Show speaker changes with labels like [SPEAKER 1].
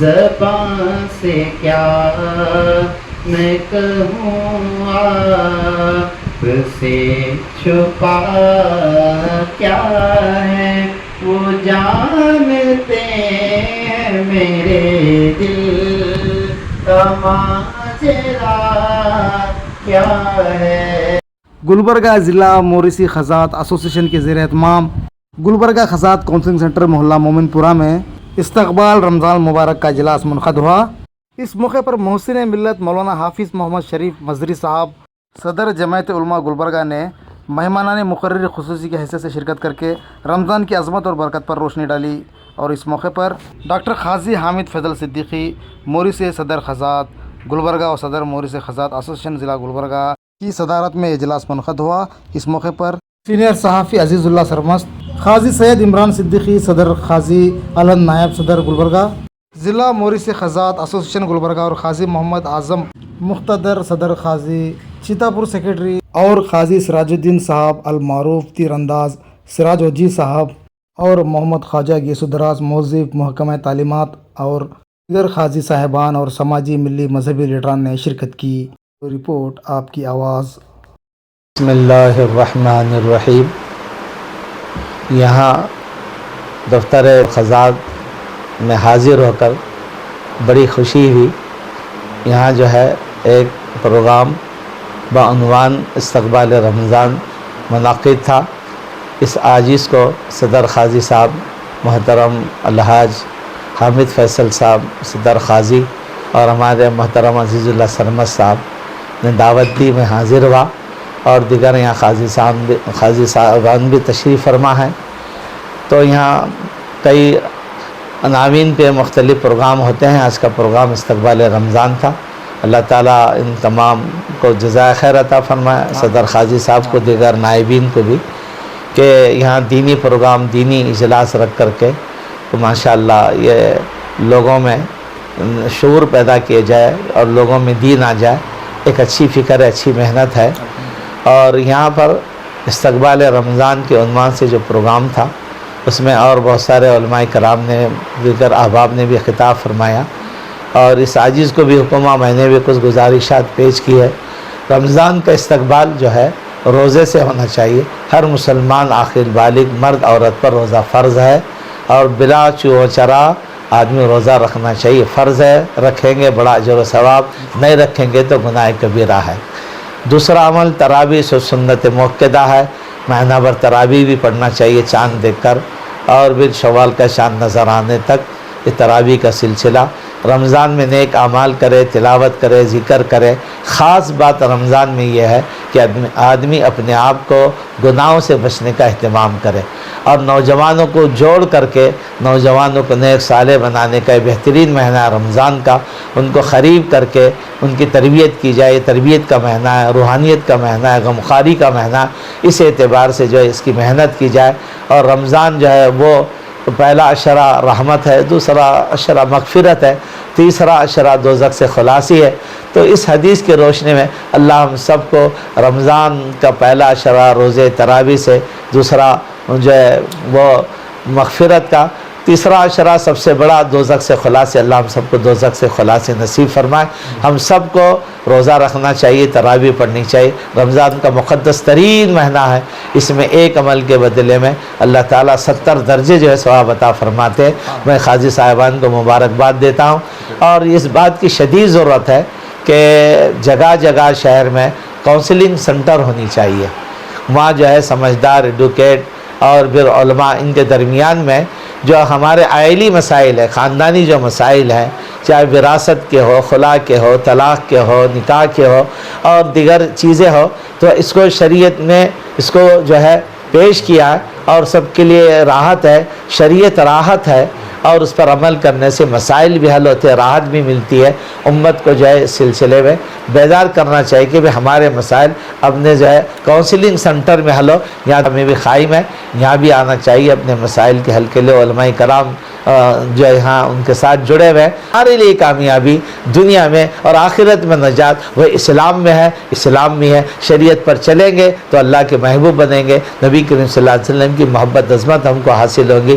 [SPEAKER 1] زبان سے کیا میں کہوں آپ سے چھپا کیا ہے وہ جانتے ہیں میرے دل کا ماجرا کیا ہے۔
[SPEAKER 2] گلبرگہ ضلع موریثی خزات ایسوسی کے زیر اہتمام گلبرگہ خزات کونسلنگ سینٹر محلہ مومن پورہ میں استقبال رمضان مبارک کا اجلاس منعقد ہوا۔ اس موقع پر محسن ملت مولانا حافظ محمد شریف مزری صاحب صدر جمعیت علماء گلبرگہ نے مہمانان مقرر خصوصی کی حیثیت سے شرکت کر کے رمضان کی عظمت اور برکت پر روشنی ڈالی، اور اس موقع پر ڈاکٹر قاضی حامد فیضل صدیقی موریثی صدر خزات گلبرگہ اور صدر موریثی خزات ایسوسی ضلع گلبرگہ کی صدارت میں اجلاس منعقد ہوا۔ اس موقع پر سینئر صحافی عزیز اللہ سرمست، قاضی سید عمران صدیقی صدر، قاضی علن نائب صدر گلبرگہ ضلع موریثی خزات ایسوسی گلبرگہ، اور قاضی محمد اعظم مقتدر صدر، قاضی چیتاپور سیکرٹری، اور قاضی سراج الدین صاحب المعروف تیر انداز سراج وجی صاحب، اور محمد خواجہ گیسو دراز موظف محکمہ تعلیمات، اور دیگر قاضی صاحبان اور سماجی ملی مذہبی لیڈران نے شرکت کی۔ رپورٹ آپ کی آواز۔
[SPEAKER 3] بسم اللہ الرحمن الرحیم۔ یہاں دفتر خزات میں حاضر ہو کر بڑی خوشی ہوئی۔ یہاں جو ہے ایک پروگرام بعنوان استقبال رمضان منعقد تھا۔ اس عاجز کو صدر قاضی صاحب محترم الحاج حامد فیصل صاحب صدر قاضی اور ہمارے محترم عزیز اللہ سرمست صاحب نے دعوت دی، میں حاضر ہوا، اور دیگر یہاں قاضی صاحبان بھی تشریف فرما ہیں۔ تو یہاں کئی عناوین پہ مختلف پروگرام ہوتے ہیں۔ آج کا پروگرام استقبال رمضان تھا۔ اللہ تعالیٰ ان تمام کو جزائے خیر عطا فرمائے، صدر قاضی صاحب کو، دیگر نائبین کو بھی، کہ یہاں دینی پروگرام، دینی اجلاس رکھ کر کے تو ماشاءاللہ یہ لوگوں میں شعور پیدا کیا جائے اور لوگوں میں دین آ جائے۔ ایک اچھی فکر ہے، اچھی محنت ہے۔ اور یہاں پر استقبال رمضان کے عنوان سے جو پروگرام تھا، اس میں اور بہت سارے علماء کرام نے، دیگر احباب نے بھی خطاب فرمایا، اور اس عاجز کو بھی حکم، میں نے بھی کچھ گزارشات پیش کی ہے۔ رمضان کا استقبال جو ہے روزے سے ہونا چاہیے۔ ہر مسلمان عاقل بالغ مرد عورت پر روزہ فرض ہے، اور بلا چو چرا آدمی روزہ رکھنا چاہیے، فرض ہے۔ رکھیں گے بڑا اجر و ثواب، نہیں رکھیں گے تو گناہ کبیرہ ہے۔ دوسرا عمل تراویح سنت موقدہ ہے، مہینہ بھر تراویح بھی پڑھنا چاہیے چاند دیکھ کر، اور پھر شوال کا چاند نظر آنے تک یہ تراویح کا سلسلہ۔ رمضان میں نیک اعمال کرے، تلاوت کرے، ذکر کرے۔ خاص بات رمضان میں یہ ہے کہ آدمی اپنے آپ کو گناہوں سے بچنے کا اہتمام کرے، اور نوجوانوں کو جوڑ کر کے نوجوانوں کو نیک صالح بنانے کا بہترین مہینہ ہے رمضان کا۔ ان کو قریب کر کے ان کی تربیت کی جائے۔ تربیت کا مہینہ ہے، روحانیت کا مہینہ ہے، غمخواری کا مہینہ ہے۔ اس اعتبار سے جو ہے اس کی محنت کی جائے۔ اور رمضان جو ہے وہ پہلا عشرہ رحمت ہے، دوسرا عشرہ مغفرت ہے، تیسرا عشرہ دوزخ سے خلاصی ہے۔ تو اس حدیث کی روشنی میں اللہ ہم سب کو رمضان کا پہلا عشرہ روزے تراویح سے، دوسرا جو ہے وہ مغفرت کا، تیسرا عشرہ سب سے بڑا دوزخ سے خلاصی، اللہ ہم سب کو دوزخ سے خلاصی نصیب فرمائے۔ ہم سب کو روزہ رکھنا چاہیے، تراویح پڑھنی چاہیے۔ رمضان کا مقدس ترین مہینہ ہے، اس میں ایک عمل کے بدلے میں اللہ تعالیٰ 70 درجے جو ہے ثواب عطا فرماتے ہیں۔ میں قاضی صاحبان کو مبارکباد دیتا ہوں، اور اس بات کی شدید ضرورت ہے کہ جگہ جگہ شہر میں کونسلنگ سنٹر ہونی چاہیے۔ وہاں جو ہے سمجھدار ایڈوکیٹ اور پھر علماء، ان کے درمیان میں جو ہمارے عائلی مسائل ہیں، خاندانی جو مسائل ہیں، چاہے وراثت کے ہو، خلا کے ہو، طلاق کے ہو، نکاح کے ہو، اور دیگر چیزیں ہو، تو اس کو شریعت میں اس کو جو ہے پیش کیا، اور سب کے لیے راحت ہے۔ شریعت راحت ہے، اور اس پر عمل کرنے سے مسائل بھی حل ہوتے ہیں، راحت بھی ملتی ہے۔ امت کو جو ہے اس سلسلے میں بیدار کرنا چاہیے کہ ہمارے مسائل اپنے جو ہے کونسلنگ سنٹر میں حل ہو۔ یہاں ہمیں بھی قائم ہے، یہاں بھی آنا چاہیے اپنے مسائل کے حل کے لیے۔ علماء کرام جو یہاں ان کے ساتھ جڑے ہوئے ہیں۔ ہمارے لیے کامیابی دنیا میں اور آخرت میں نجات وہ اسلام میں ہے، اسلام میں ہے۔ شریعت پر چلیں گے تو اللہ کے محبوب بنیں گے، نبی کریم صلی اللہ علیہ وسلم کی محبت عظمت ہم کو حاصل ہوگی،